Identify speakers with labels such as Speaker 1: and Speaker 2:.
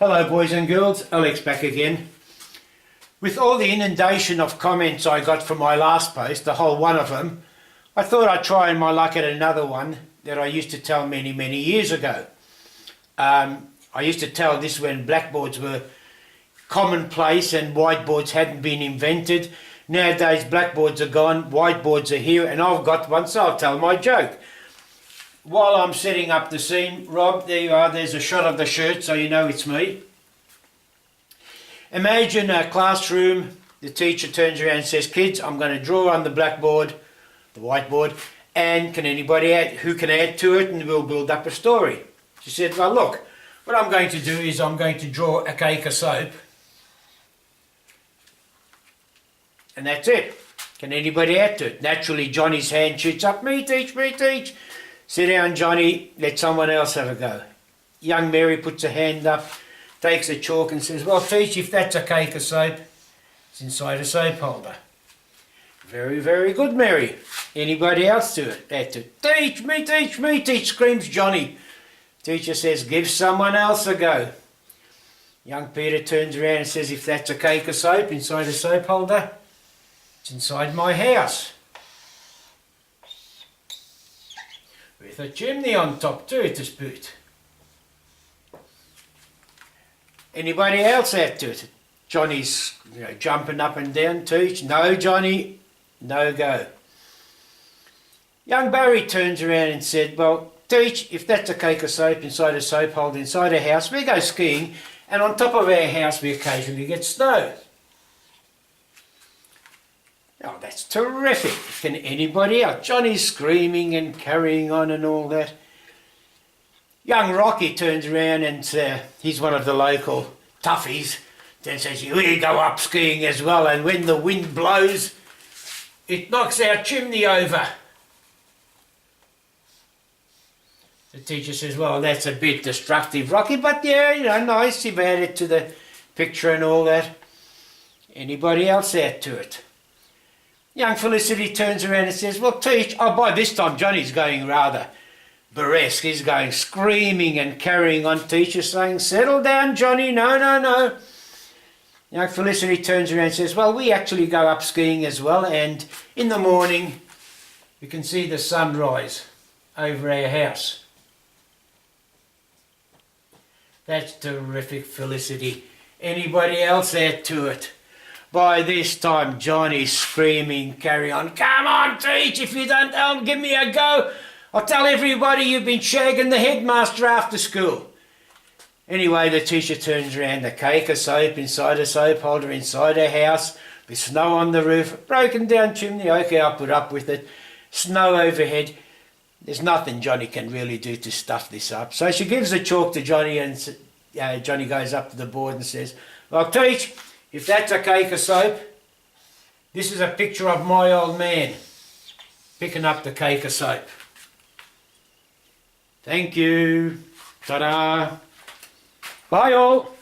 Speaker 1: Hello boys and girls, Alex back again. With all the inundation of comments I got from my last post, the whole one of them, I thought I'd try my luck at another one that I used to tell many years ago. I used to tell this when blackboards were commonplace and whiteboards hadn't been invented. Nowadays blackboards are gone, whiteboards are here, and I've got one, so I'll tell my joke. While I'm setting up the scene, Rob, there you are, there's a shot of the shirt so you know it's me. Imagine a classroom, the teacher turns around and says, kids, I'm going to draw on the blackboard, the whiteboard, and can anybody add, who can add to it, and we'll build up a story. She said, well look, what I'm going to do is I'm going to draw a cake of soap, and that's it. Can anybody add to it? Naturally Johnny's hand shoots up, me teach, me teach. Sit down, Johnny, let someone else have a go. Young Mary puts her hand up, takes a chalk and says, well, teach, if that's a cake of soap, it's inside a soap holder. Very good, Mary. Anybody else to it? Add to it. Teach, me teach, screams Johnny. Teacher says, give someone else a go. Young Peter turns around and says, if that's a cake of soap inside a soap holder, it's inside my house. With a chimney on top too to spoot. Anybody else add to it? Johnny's jumping up and down. Teach. No, Johnny. No go. Young Barry turns around and said, well, teach, if that's a cake of soap inside a soap holder inside a house, we go skiing, and on top of our house we occasionally get snow. Oh, that's terrific. Can anybody else? Johnny's screaming and carrying on and all that. Young Rocky turns around and he's one of the local toughies. Then says, we go up skiing as well, and when the wind blows, it knocks our chimney over. The teacher says, well, that's a bit destructive, Rocky, but yeah, nice, you've added to the picture and all that. Anybody else add to it? Young Felicity turns around and says, well, teach. Oh, by this time Johnny's going rather burlesque. He's going screaming and carrying on. Teacher saying, settle down, Johnny. No. Young Felicity turns around and says, well, we actually go up skiing as well, and in the morning we can see the sunrise over our house. That's terrific, Felicity. Anybody else add to it? By this time, Johnny's screaming, carry on. Come on, teach, if you don't give me a go, I'll tell everybody you've been shagging the headmaster after school. Anyway, the teacher turns around, the cake of soap inside a soap holder inside her house, with snow on the roof, broken down chimney, okay, I'll put up with it, snow overhead. There's nothing Johnny can really do to stuff this up. So she gives the chalk to Johnny, and Johnny goes up to the board and says, well, teach, if that's a cake of soap, this is a picture of my old man picking up the cake of soap. Thank you. Ta-da. Bye all.